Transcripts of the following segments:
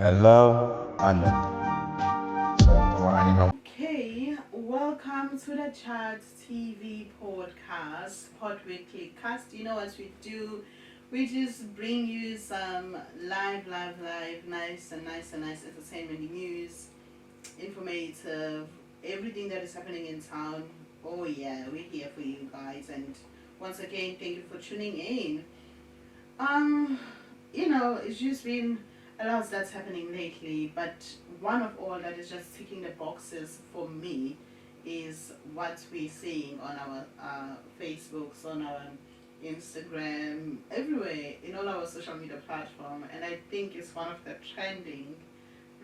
Hello, and Okay, welcome to the Chat TV podcast, POD-WEEKELY-CAST. You know what we do? We just bring you some live, nice entertainment news, informative, everything that is happening in town. Oh yeah, we're here for you guys, and once again, thank you for tuning in. Um, it's just been a lot that's happening lately, but one of all that is just ticking the boxes for me is what we're seeing on our Facebooks, on our Instagram, everywhere, in all our social media platform, and I think it's one of the trending,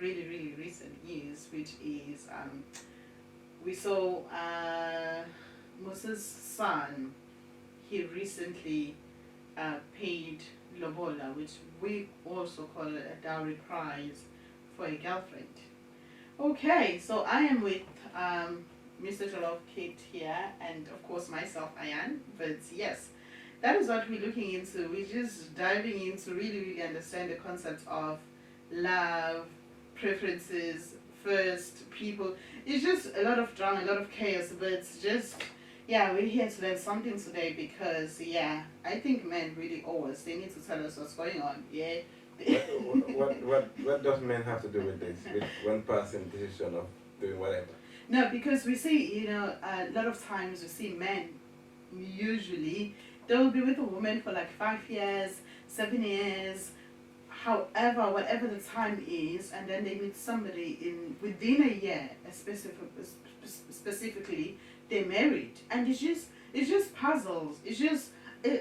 really recent news, which is we saw Moses' son. He recently paid LOBOLA, which we also call a dowry prize for a girlfriend. Okay, so I am with Mr. Jolov Kate here, and of course myself, Ayan. But yes, that is what we're looking into. We're just diving in to really understand the concept of love, preferences, first, people. It's just a lot of drama, a lot of chaos, but it's just yeah, we're here to learn something today because, yeah, I think men really owe us. They need to tell us what's going on, yeah? What does men have to do with this? With one person decision of doing whatever? No, because we see, a lot of times we see men, usually, they will be with a woman for like 5 years, 7 years, however, whatever the time is, and then they meet somebody within a year, specifically, they're married, and it's just puzzles. It's just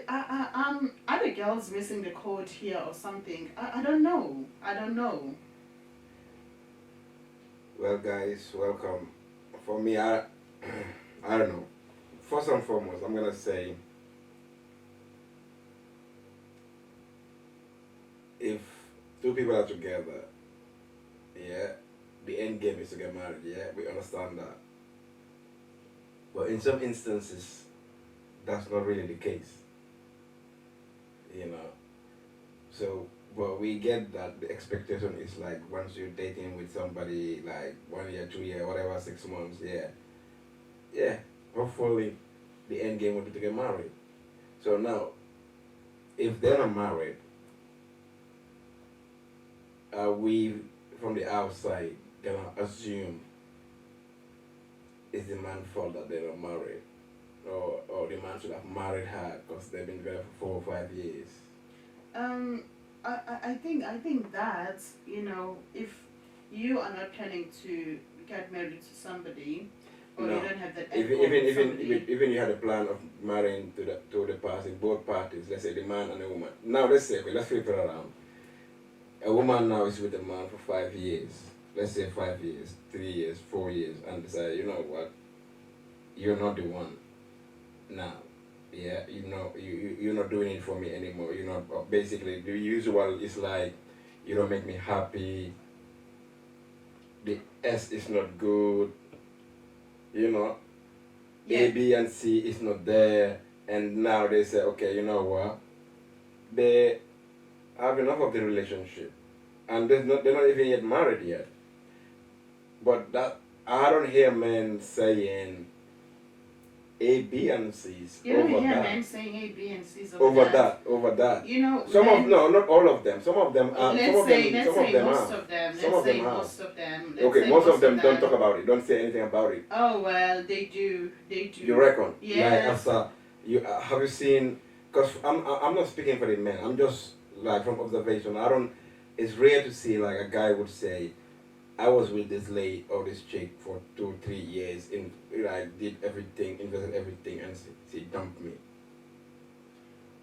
are the girls missing the code here or something? I don't know. I don't know. Well, guys, welcome. For me, I don't know. First and foremost, I'm gonna say, if two people are together, yeah, the end game is to get married. Yeah, we understand that. But in some instances, that's not really the case. You know. So, but we get that the expectation is like once you're dating with somebody like 1 year, 2 year, whatever, 6 months, yeah, yeah. Hopefully, the end game will be to get married. So now, if they're not married, we from the outside gonna assume it's the man's fault that they're not married, or the man should have married her because they've been together for 4 or 5 years. Um, I think that if you are not planning to get married to somebody, or No, you don't have that end even goal even with even somebody. even you had a plan of marrying to the person, both parties. Let's say the man and the woman. Now let's flip it around. A woman now is with a man for 5 years. Let's say 5 years, 3 years, 4 years, and decide, you know what, you're not the one now. Yeah, you're not doing it for me anymore. You're not basically the usual is like you don't make me happy. The S is not good. You know, A, Yeah. B, and C is not there, and now they say, okay, you know what? They have enough of the relationship, and they're not even yet married yet. But that I don't hear men saying A, B, and C's You don't over hear that, men saying A, B, and C's over that. Some of Men. no, not all of them. Some of them are. Let's Some of say them most are. of them. Some Let's of say them are. most of them. Let's Okay, say most of most of them don't them. talk about it. Don't say anything about it. Oh well, they do. They do. You reckon? Like Yes. after you have you seen? Because I'm not speaking for the men. I'm just like from observation. I don't. It's rare to see like a guy would say, "I was with this lady or this chick for 2 3 years in like did everything, invested everything, and she dumped me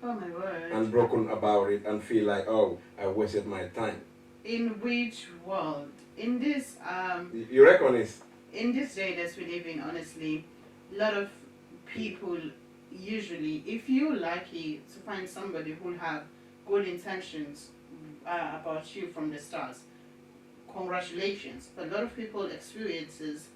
Oh my word. and broken about it and feel like oh I wasted my time." In which world? You reckon it's In this day that we live in, honestly, a lot of people usually, if you're lucky to find somebody who have good intentions about you from the start, congratulations. But a lot of people experiences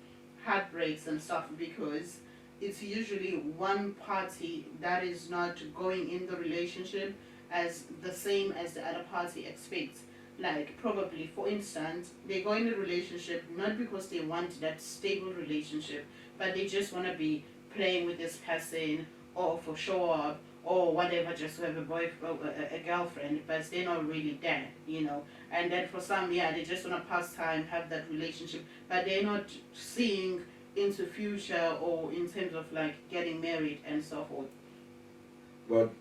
heartbreaks and stuff because it's usually one party that is not going in the relationship as the same as the other party expects. Like probably, for instance, they go in a relationship not because they want that stable relationship, but they just want to be playing with this person or for show up or whatever, just to have a a girlfriend, but they're not really there, you know. And then for some, yeah, they just want to pass time, have that relationship, but they're not seeing into future or in terms of like getting married and so forth. But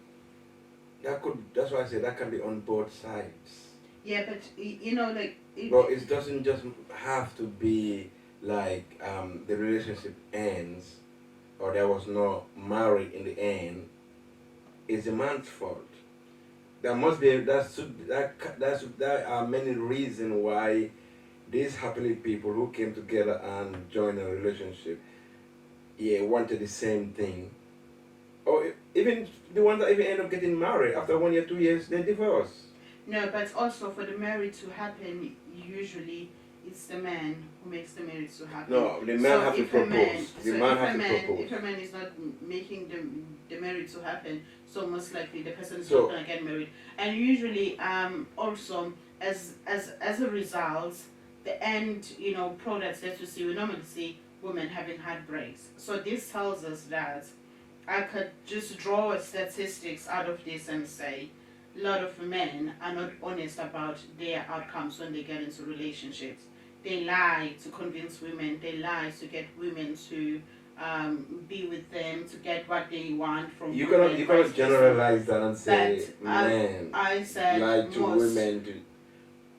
that's why I say that can be on both sides. Yeah, but you know, like. But it doesn't just have to be like the relationship ends or there was no marriage in the end. It's the man's fault. There must be there are many reasons why these happily people who came together and joined a relationship, yeah, wanted the same thing. Or even the ones that even end up getting married after 1 year, 2 years, they divorce. No, but also for the marriage to happen, usually it's the man who makes the marriage to happen. No, the man has to propose. The man has to propose. If a man is not making the marriage to happen, so most likely the person is So- not gonna get married. And usually, also as a result, the end, you know, products that you see, we normally see women having heartbreaks. So this tells us that I could just draw statistics out of this and say a lot of men are not honest about their outcomes when they get into relationships. They lie to convince women, they lie to get women to be with them, to get what they want from You women. cannot generalize that and say But men I said lie to most, women.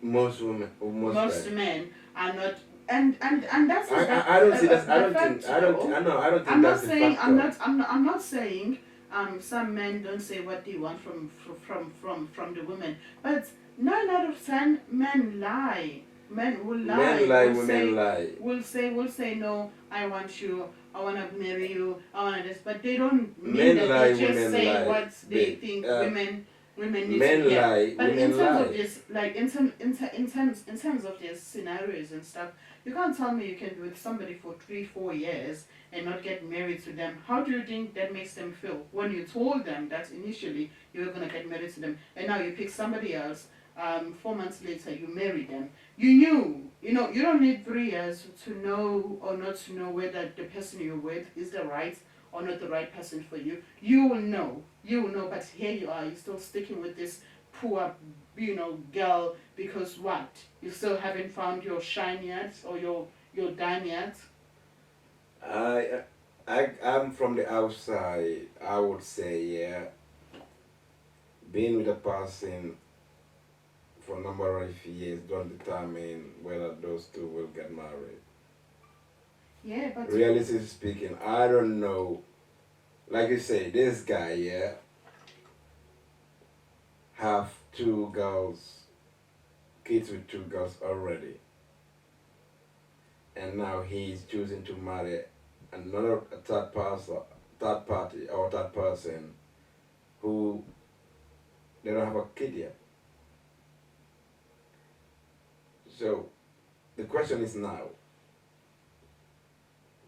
Most women, or most men are not, and that's I don't see that. I don't fact, think. I don't. though. I know. I don't think I'm not that's the saying factor. I'm not saying some men don't say what they want from the women, but 9 out of 10 men lie. Men will lie. Men lie. Will Women say, lie. will say no. I want you. I want to marry you. I want this, but they don't mean Men that. lie, They just women say lie. what they think women need Men to hear. lie. But in Women terms lie. of this, like in terms of their scenarios and stuff, you can't tell me you can be with somebody for 3-4 years and not get married to them. How do you think that makes them feel when you told them that initially you were gonna get married to them, and now you pick somebody else? 4 months later, you marry them. You knew, you know, you don't need 3 years to know or not to know whether the person you're with is the right or not the right person for you. You will know. But here you are, you're still sticking with this poor, you know, girl because what? You still haven't found your shine yet or your dime yet. I'm from the outside. I would say, yeah, being with a person for a number of years don't determine whether those two will get married. Yeah, but Realistically speaking, I don't know. Like you say, this guy, yeah, have kids with 2 girls already, and now he's choosing to marry a third party or third person who they don't have a kid yet. So the question is now,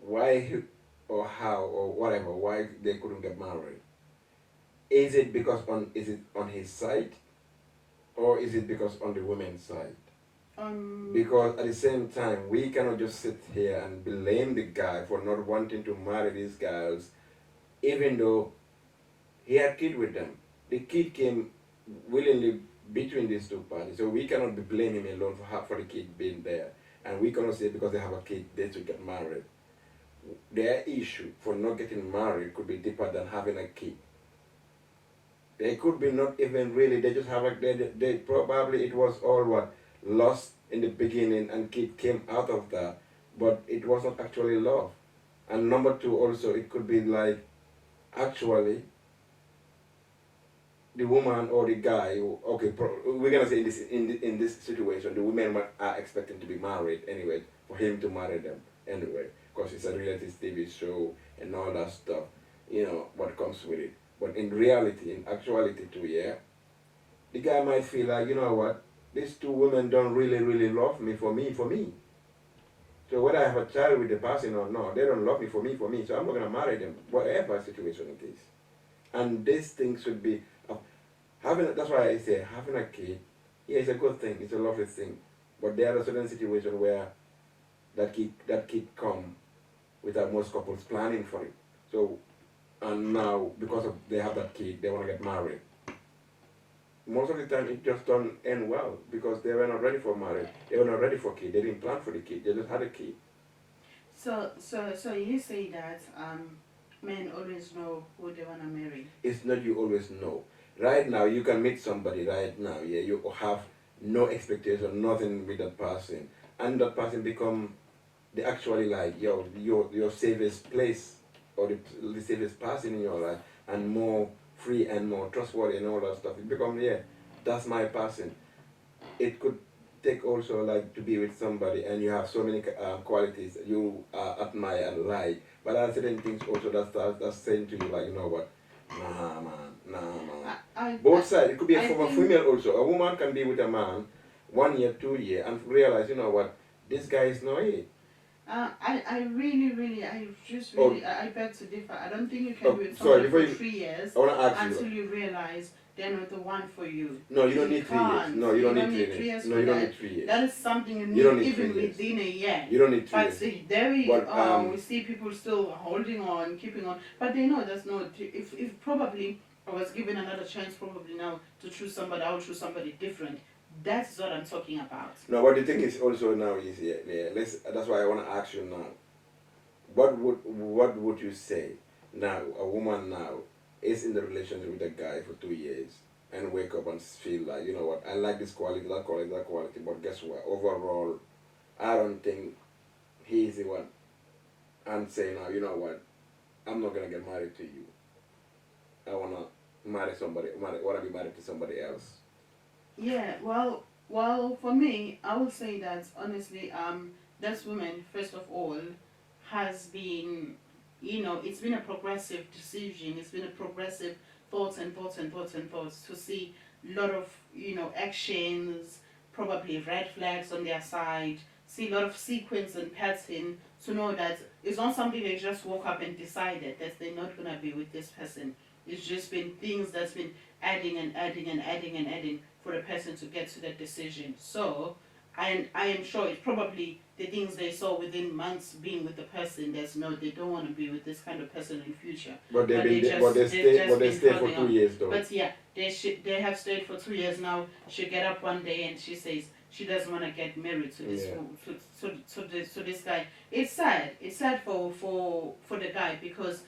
why or how or whatever, why they couldn't get married? Is it on his side, or is it because on the women's side? Because at the same time, we cannot just sit here and blame the guy for not wanting to marry these girls, even though he had kid with them. The kid came willingly between these two parties, so we cannot be blaming him alone for the kid being there, and we cannot say because they have a kid they should get married. Their issue for not getting married could be deeper than having a kid. They could be not even really, they just have they probably it was all lost in the beginning and kid came out of that, but it was not actually love. And number two also, it could be like, actually, the woman or the guy, okay, we're gonna say in this situation, the women are expecting to be married anyway, for him to marry them anyway, because it's a reality TV show and all that stuff, you know, what comes with it. But in reality, in actuality too, yeah, the guy might feel like, you know what, these two women don't really love me for me. So whether I have a child with the person or not, they don't love me for me, so I'm not gonna marry them, whatever situation it is. And this thing should be, that's why I say having a kid Yeah, it's a good thing. It's a lovely thing. But there are certain situations where that kid come without most couples planning for it. So and now because of they have that kid, they want to get married. Most of the time, it just don't end well because they were not ready for marriage. They were not ready for kid. They didn't plan for the kid. They just had a kid. So you say that men always know who they wanna marry. It's not you always know. Right now, you can meet somebody right now. Yeah, you have no expectation, nothing with that person, and that person become the actually like your safest place or the safest person in your life, and more free and more trustworthy and all that stuff. It become yeah, that's my person. It could take also like to be with somebody and you have so many qualities you admire and like, but there are certain things also that's saying to you like, you know what, nah man, nah man. Both sides. It could be from a female also. A woman can be with a man 1 year, 2 year, and realize, you know what, this guy is not it. I really, I beg to differ. I don't think you can be with sorry, somebody for 3 years I want to ask until you. you realize they're not the one for you. No, you don't need 3 years. No, you don't need 3 years. No, you don't need 3 years. That is something you need, don't need even 3 years. within a year. You don't need 3 But years. see, there we see people still holding on, keeping on, but they know that's not. If probably I was given another chance, probably now to choose somebody, I would choose somebody different. That's what I'm talking about. No, what the thing is also now is that's why I want to ask you now. What would you say now? A woman now is in the relationship with a guy for 2 years and wake up and feel like, you know what, I like this quality, that quality, that quality, but guess what? Overall, I don't think he's the one. And say now, you know what, I'm not gonna get married to you. I wanna marry somebody. Wanna be married to somebody else. Yeah, well, for me, I would say that honestly, this woman, first of all, has been, it's been a progressive decision. It's been a progressive thoughts and thoughts and thoughts and thoughts to see a lot of, actions, probably red flags on their side, see a lot of sequence and pattern to know that it's not something they just woke up and decided that they're not going to be with this person. It's just been things that's been adding and adding and adding and adding for the person to get to that decision. So, I am sure it's probably the things they saw within months being with the person. They don't want to be with this kind of person in the future. But they stay for 2 years though. But yeah, they have stayed for 2 years now. She get up one day and she says she doesn't want to get married to this to this guy. It's sad. It's sad for the guy because,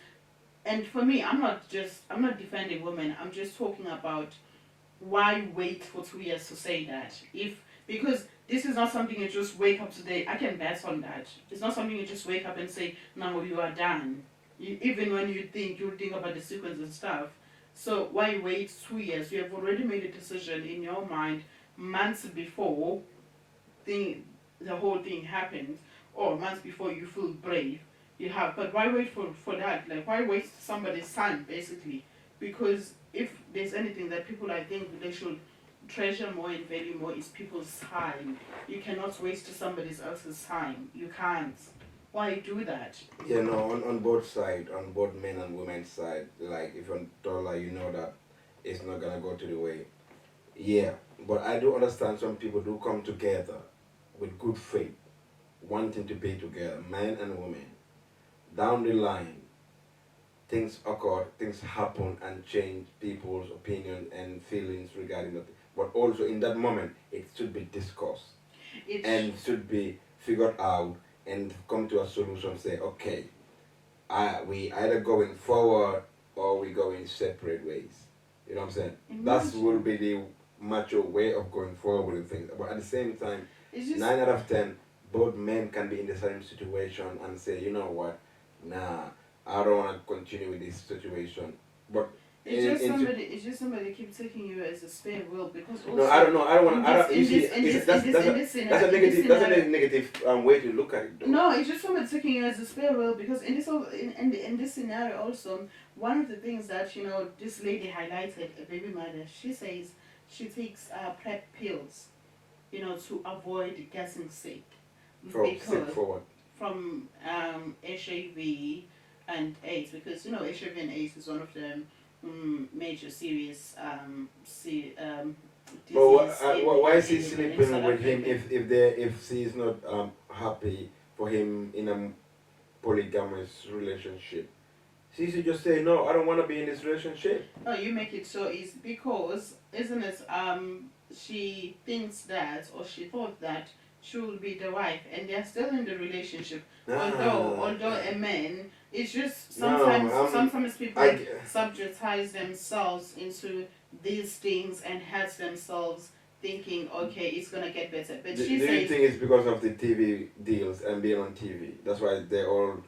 and for me, I'm not defending women. I'm just talking about why wait for 2 years to say that because this is not something you just wake up today. I can bet on that. It's not something you just wake up and say, no, you are done. Even when you'll think about the sequence and stuff. So why wait 2 years? You have already made a decision in your mind months before the whole thing happened, or months before you feel brave. You have, but why wait for that? Like, why waste somebody's time, basically? Because if there's anything that people, I think, they should treasure more and value more is people's time. You cannot waste somebody else's time. You can't. Why do that? Yeah, no, on both sides, on both men and women's side, like if you're taller, you know that it's not gonna go to the way. Yeah, but I do understand some people do come together with good faith, wanting to be together, men and women. Down the line, things occur, things happen and change people's opinion and feelings regarding that. But also in that moment, it should be discussed and should be figured out and come to a solution. Say, okay, we either going forward or we go in separate ways. You know what I'm saying? That will be the mature way of going forward with things. But at the same time, 9 out of 10, both men can be in the same situation and say, you know what, nah, I don't want to continue with this situation. But it's just somebody keep taking you as a spare wheel because also no, I don't know. I don't want. That's a negative way to look at it. Though. No, it's just somebody taking you as a spare wheel because in this scenario also, one of the things that this lady highlighted, a baby mother, she says she takes PrEP pills, to avoid getting sick. For what? From HIV and AIDS, because HIV and AIDS is one of the major serious disease why is he in sleeping South with him Africa. if she's not happy for him in a polygamous relationship? She should just say no. I don't want to be in this relationship. No, you make it so easy because isn't it? She thinks that, or she thought that she will be the wife, and they're still in the relationship. Although a man, it's just sometimes people subjectize themselves into these things and hurt themselves, thinking, okay, it's gonna get better. But she do says, you think it's because of the TV deals and being on TV? That's why they're all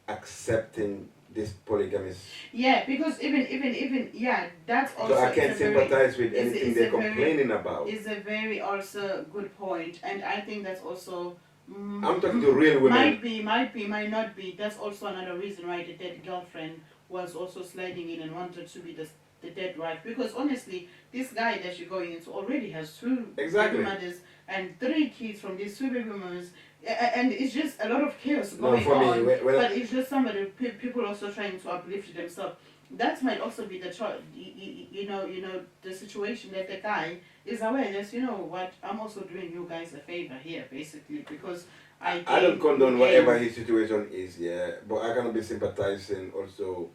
accepting this polygamous. yeah, because even yeah, that's also. So I can't sympathize with anything they're complaining about. It's a very also good point, and I think that's also. I'm talking to real women. Might not be. That's also another reason why the dead girlfriend was also sliding in and wanted to be the dead wife. Because honestly, this guy that you're going into already has two baby mothers and 3 kids from these 2 baby mothers, and it's just a lot of chaos going on. But it's just somebody people also trying to uplift themselves. That might also be the you know the situation that the guy is aware that, you know what, I'm also doing you guys a favor here, basically, because I don't condone whatever his situation is, yeah, but I cannot be sympathizing also.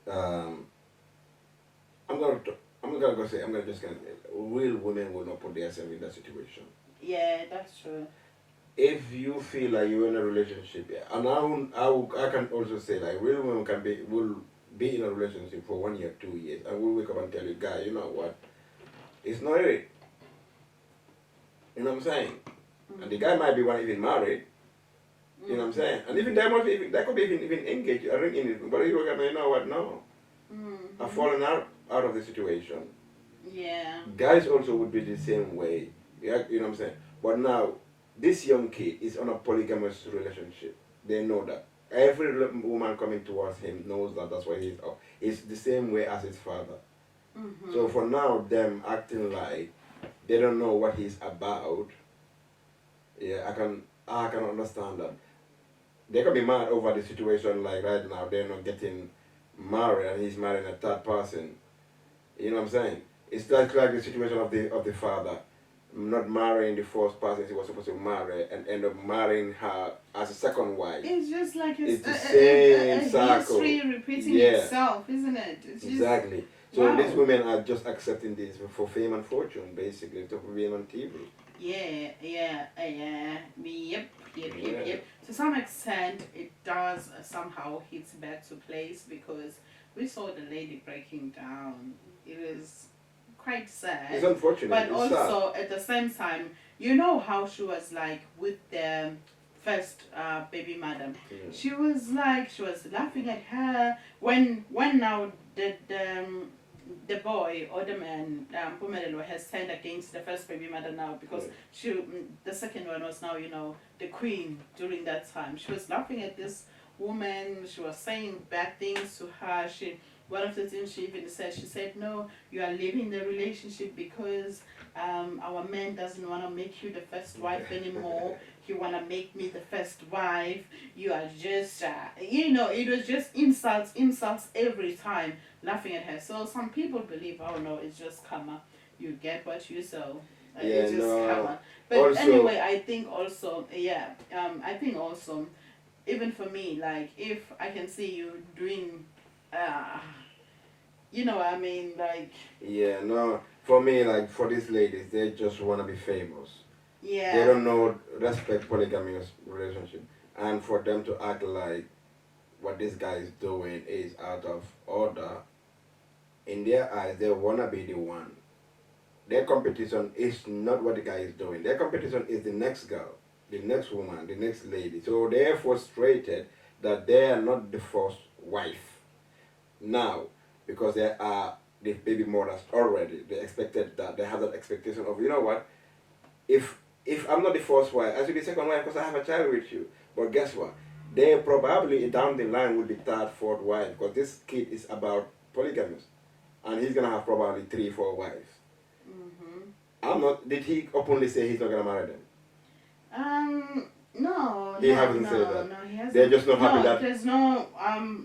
I'm gonna say real women will not put themselves in that situation. Yeah, that's true. If you feel like you're in a relationship, yeah, and I can also say like real women will be in a relationship for 1 year, 2 years, and will wake up and tell you, guy, you know what, it's not it. You know what I'm saying? Mm-hmm. And the guy might be one even married. Mm-hmm. You know what I'm saying? And even that could be even engaged, a ring in it, but you look at me, you know what? No, mm-hmm. I've fallen out of the situation. Yeah. Guys also would be the same way. Yeah, you know what I'm saying? But now, this young kid is on a polygamous relationship. They know that. Every woman coming towards him knows that that's why he's up. It's the same way as his father. Mm-hmm. So for now, them acting like they don't know what he's about, yeah, I can understand that. They can be mad over the situation, like right now, they're not getting married and he's marrying a third person. You know what I'm saying? It's like the situation of the father not marrying the first person he was supposed to marry and end up marrying her as a second wife. It's just like it's the same cycle. History repeating itself, isn't it? It's exactly. So these women are just accepting this for fame and fortune, basically, to being on TV. Yep. To some extent, it does somehow hit back to place because we saw the lady breaking down. It is quite sad. It's unfortunate. But it's also, sad. at the same time, you know how she was like with the first baby mother. Mm. She was laughing at her when now the boy or the man, Mpumelelo, has turned against the first baby mother now because the second one was now, the queen during that time. She was laughing at this woman. She was saying bad things to her. One of the things she even said, she said, no, you are leaving the relationship because our man doesn't want to make you the first wife anymore. He want to make me the first wife. You are just, it was just insults every time, laughing at her. So some people believe, oh no, it's just karma. You get what you sow. It's just karma. But also, anyway, I think also, even for me, like, if I can see you doing, for me, like, for these ladies, they just want to be famous. Yeah. They don't know respect polygamous relationship, and for them to act like what this guy is doing is out of order, in their eyes, they want to be the one. Their competition is not what the guy is doing. Their competition is the next girl, the next woman, the next lady. So they're frustrated that they are not the first wife. Now, because they are the baby mothers already, they expected that. They have that expectation of, you know what, if I'm not the first wife, I should be the second wife because I have a child with you. But guess what? They probably down the line will be third, fourth wife because this kid is about polygamous. And he's going to have probably 3, 4 wives. Mm-hmm. Did he openly say he's not going to marry them? No. He hasn't said that. No, he hasn't. They're just not happy that. There's no,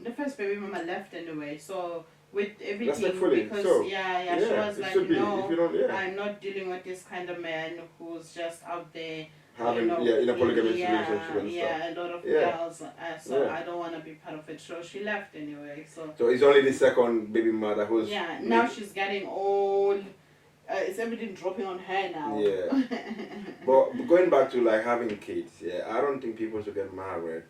the first baby mama left anyway, so with everything, Respectfully. because So, she yeah, was it like, should be. If no, you don't, yeah. I'm not dealing with this kind of man who's just out there, Having, in a polygamous relationship and stuff. yeah, a lot of Yeah. girls, so Yeah. I don't want to be part of it. So she left anyway. So it's only the second baby mother who's. yeah, now she's getting old. It's everything dropping on her now. Yeah. But going back to like having kids, yeah, I don't think people should get married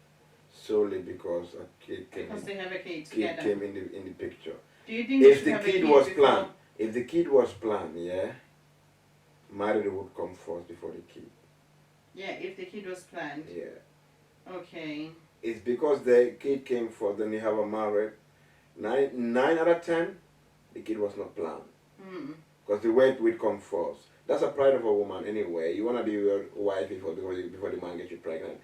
solely because a kid came. Because they have a kid Kid together. came in the picture. Do you think If the kid was planned, yeah, marriage would come first before the kid. Yeah, if the kid was planned. Yeah. Okay. It's because the kid came first, then you have a marriage. 9 out of 10, the kid was not planned. Because the weight will come first. That's a pride of a woman anyway. You want to be your wife before the man gets you pregnant.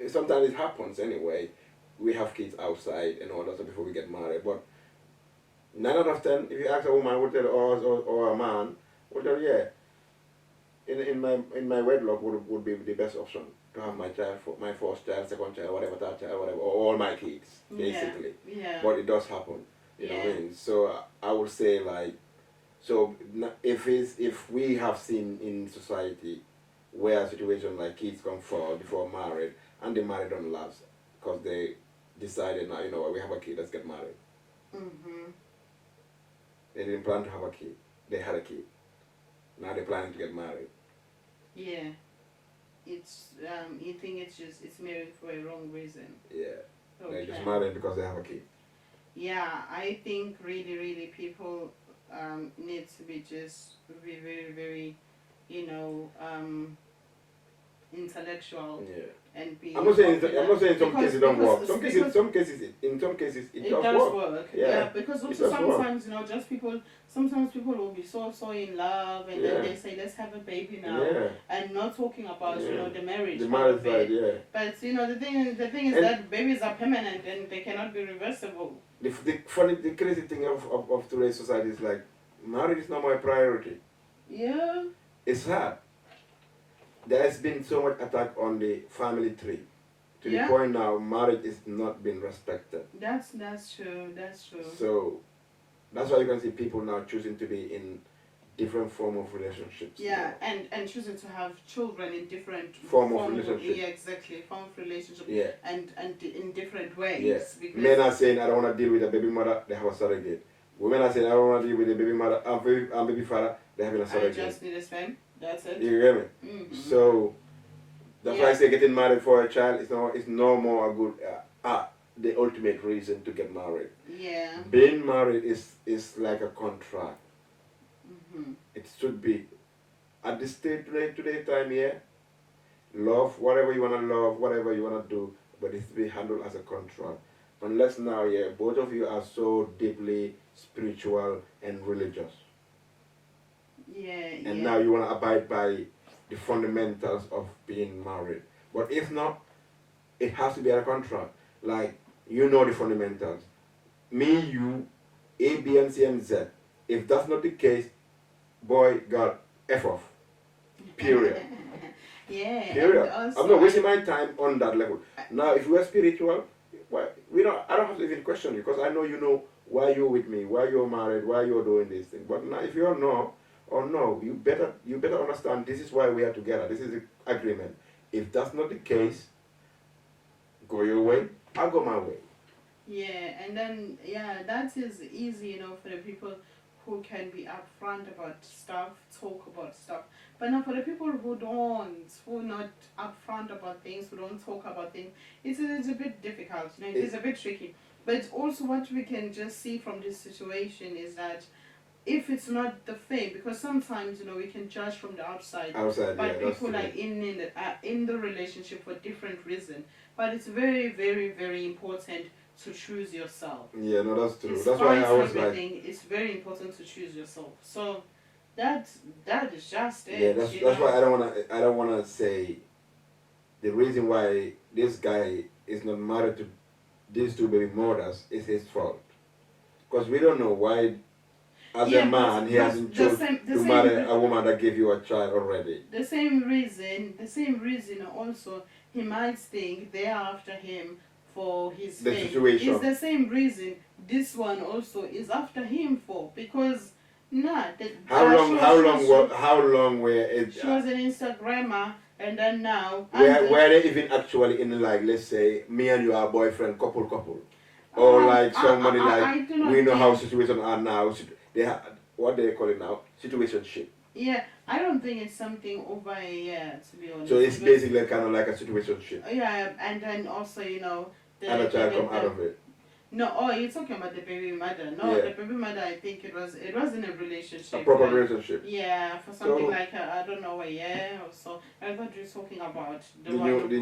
Sometimes it happens anyway. We have kids outside and all that stuff before we get married. But 9 out of 10, if you ask a woman, would tell or a man, would tell, yeah, in my wedlock would be the best option to have my child, my first child, second child, whatever, third child, whatever, or all my kids, basically. Yeah. But it does happen. You know what I mean? So I would say like, so if we have seen in society where a situation like kids come forward before married and the marriage don't last because they decided now, you know what, we have a kid, let's get married. They didn't plan to have a kid. They had a kid. Now they're planning to get married. Yeah. It's you think it's married for a wrong reason. Yeah. Okay. They're just married because they have a kid. Yeah, I think really people need to be very, very, intellectual. Yeah. And be. I'm not saying some cases it don't work. In some cases it does work. Yeah. Yeah, because also sometimes sometimes people will be so in love and then they say let's have a baby now and not talking about the marriage. The marriage side, yeah. But the thing is that babies are permanent and they cannot be reversible. The crazy thing of today's society is like marriage is not my priority. Yeah. It's sad. There has been so much attack on the family tree. To the point now, marriage is not being respected. That's true. So, that's why you can see people now choosing to be in different form of relationships. Yeah, and choosing to have children in different form of relationship. Yeah, exactly. Form of relationship. Yeah. And in different ways. Yeah. Because Men are saying I don't want to deal with a baby mother, they have a surrogate. Women are saying I don't want to deal with a baby mother and baby father, they have a surrogate. I just need a sperm. That's it. You get me? So that's why I say getting married for a child is no more a good the ultimate reason to get married. Yeah. Being married is like a contract. It should be at this stage today time here. Love whatever you wanna love, whatever you wanna do, but it's to be handled as a contract. Unless now both of you are so deeply spiritual and religious. And now you want to abide by the fundamentals of being married. But if not, it has to be a contract. Like, you know the fundamentals. Me, you, A, B, and C, and Z. If that's not the case, boy, God, F off. Period. Period. I'm not wasting my time on that level. Now, if we are spiritual, well, I don't have to even question you because I know you know why you're with me, why you're married, why you're doing this thing. But now, if you don't know, you better understand this is why we are together. This is the agreement. If that's not the case, go your way, I'll go my way. Yeah, and then that is easy, for the people who can be upfront about stuff, talk about stuff. But now for the people who are not upfront about things, who don't talk about things, it's a bit difficult. It's a bit tricky. But also what we can just see from this situation is that if it's not the thing, because sometimes we can judge from the outside, but people are in the relationship for different reasons. But it's very, very, very important to choose yourself. Yeah, no, that's true. That's why I was like, it's very important to choose yourself. So that is just it. Yeah, that's why I don't wanna say the reason why this guy is not married to these two baby mothers is his fault, because we don't know why. As a man, he hasn't chosen to marry a woman that gave you a child already. The same reason also, he might think they're after him for his the fame. situation. It's the same reason this one also is after him for, because How long were it? She was an Instagrammer, and then now were they even actually in, like, let's say me and you are boyfriend couple, or like somebody like we know how situations are now. They what they call it now, situationship. Yeah, I don't think it's something over a year, to be honest. So it's basically kind of like a situationship. Yeah, and then also, and a child come out of it. No, you're talking about the baby mother. No, the baby mother, I think it was in a relationship. A proper relationship. Yeah, for something like I don't know, a year or so. I thought you were talking about the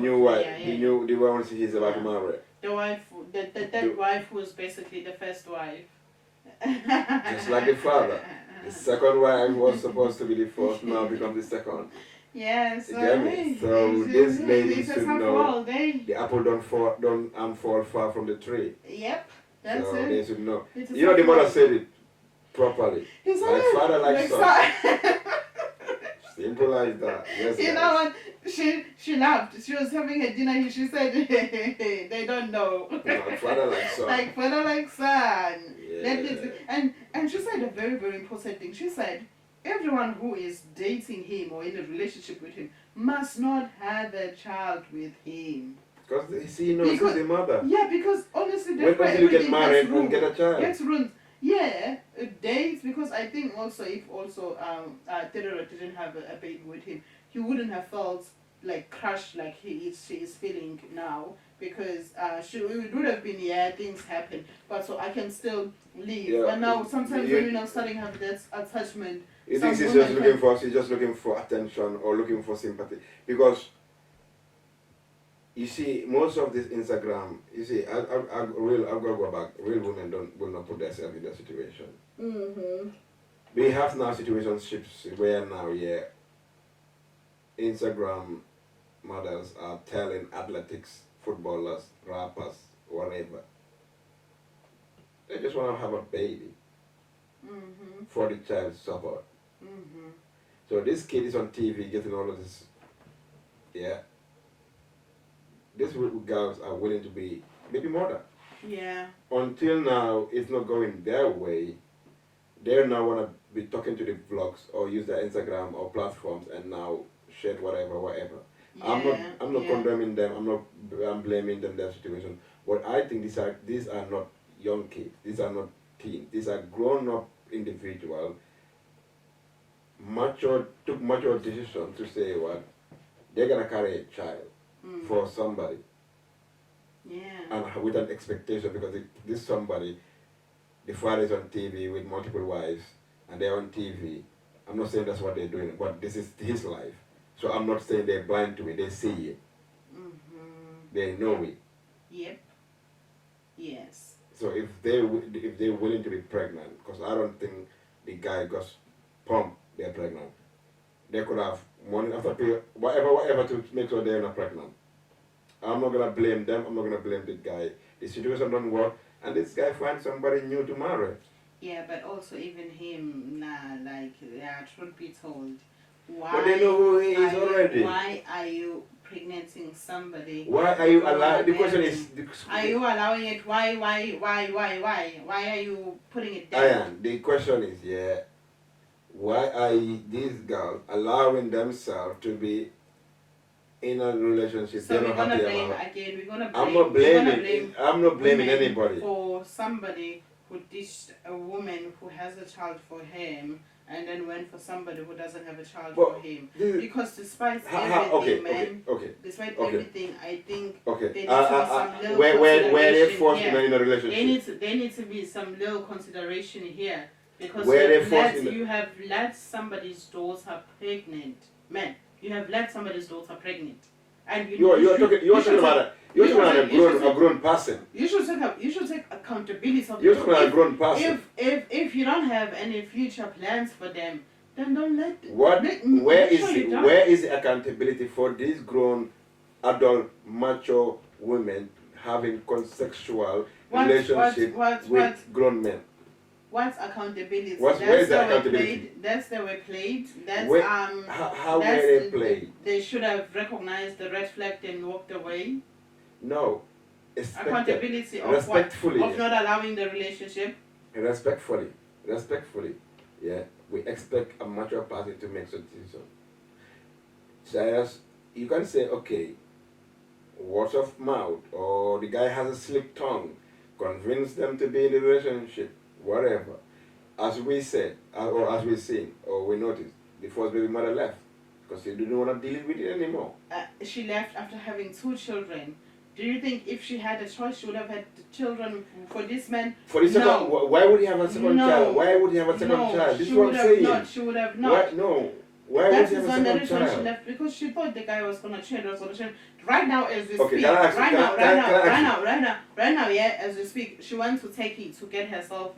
new wife. The one he's about to marry. The wife, the wife was basically the first wife. Just like the father. The second wife was supposed to be the first, now becomes the second. Yes. So this lady should know the apple don't fall far from the tree. Yep, that's so it. They should know. The mother said it properly. Like father, like son. Simple like that. Yes, you know what? She laughed. She was having her dinner. She said, "They don't know." Like father, like son. Like father, like son. Yeah. And she said a very, very important thing. She said, everyone who is dating him or in a relationship with him must not have a child with him. Because he knows he's the mother. Yeah, because honestly, wait until you get married and get a child. Gets ruined. Yeah, dates, because I think also if Tirelo didn't have a baby with him, he wouldn't have felt like crushed like she is feeling now, because it would have been, things happen, but so I can still leave. Yeah. But now sometimes when you're starting to have that attachment, you think she's just looking for attention or looking for sympathy, because you see, most of this Instagram, you see, I've got to go back. Real women will not put themselves in that situation. Mm-hmm. We have now situationships where now, Instagram models are telling athletics, footballers, rappers, whatever, they just want to have a baby for the child's support. Mm-hmm. So this kid is on TV getting all of this, these girls are willing to be baby mother. Yeah. Until now, it's not going their way. They now want to be talking to the vlogs or use their Instagram or platforms and now share whatever. Yeah, I'm not condemning them. I'm blaming them their situation. But I think these are not young kids. These are not teens. These are grown-up individuals. Took mature decision to say what they're gonna carry a child for somebody. Yeah. And with an expectation, because this somebody, the father is on TV with multiple wives, and they're on TV. I'm not saying that's what they're doing, but this is his life. So I'm not saying they're blind to it. They see it. They know it. Yep. Yes. So if they're willing to be pregnant, because I don't think the guy got pumped, they're pregnant. They could have money after pay, whatever to make sure they're not pregnant. I'm not gonna blame them. I'm not gonna blame the guy. The situation don't work, and this guy finds somebody new to marry. Yeah, but also even him, truth be told, why? But they know who he is already. Why are you pregnanting somebody? Why are you allowing? The question is, are you allowing it? Why? Why are you putting it down? Ayan, the question is, why are these girls allowing themselves to be in a relationship? So we're gonna blame again. We're gonna blame. I'm not blaming anybody for somebody who ditched a woman who has a child for him, and then went for somebody who doesn't have a child for him. Because despite everything, despite everything, I think there needs to be some little where they forced in a relationship. There needs to be some little consideration here, because you have let somebody's daughter pregnant. Man, you have let somebody's daughter pregnant, and you're talking about a grown person. You should take accountability of you're talking about a grown person. If you don't have any future plans for them, then don't let. Where is the accountability for these grown adult mature women having consensual relationship with grown men? What's accountability? Where is the accountability? That's the way played. How were they played? They should have recognized the red flag and walked away. No, expected. Accountability of Respectfully. what? Of not allowing the relationship. Respectfully, yeah, we expect a mature party to make such decision. So you can say, okay, words of mouth, or the guy has a slick tongue, convince them to be in a relationship, whatever. As we said, or as we seen, or we noticed, the first baby mother left because she didn't want to deal with it anymore. She left after having 2 children. Do you think if she had a choice, she would have had children for this man? For the second, No. why would he have a second No. child? Why would he have a second No, child? This she is what would I'm have saying. not. She would have not. No. Why That would he is have a one second reason she child? left, because she thought the guy was gonna change. Right now, as we Okay, speak, can I ask you- right can I- now, can I- can I ask right now, yeah, as we speak, she wants to take it to get herself,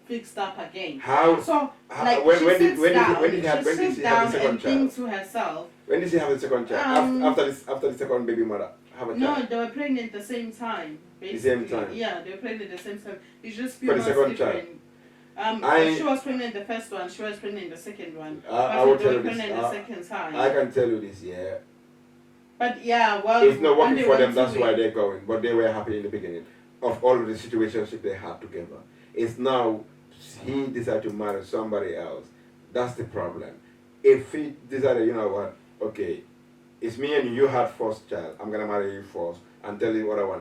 fixed up again. How? So, How- like, when- she when did- sits when did- down, when did he have- she when did sits she have the down second and child? thinks to herself. When did she have the second child? After the second baby mother have a child? No, they were pregnant at the same time. Basically. The same time? Yeah, they were pregnant at the same time. It's just For few the months second different. She was pregnant the first one. She was pregnant the second one. I will But tell they you were this. pregnant the second time. I can tell you this, yeah. But yeah, well, It's not when working they for went them, to that's it- why they're going. But they were happy in the beginning of all of the situationship they had together. It's now he decided to marry somebody else. That's the problem. If he decided, you know what, okay, it's me and you had first child, I'm gonna marry you first and tell you what I want.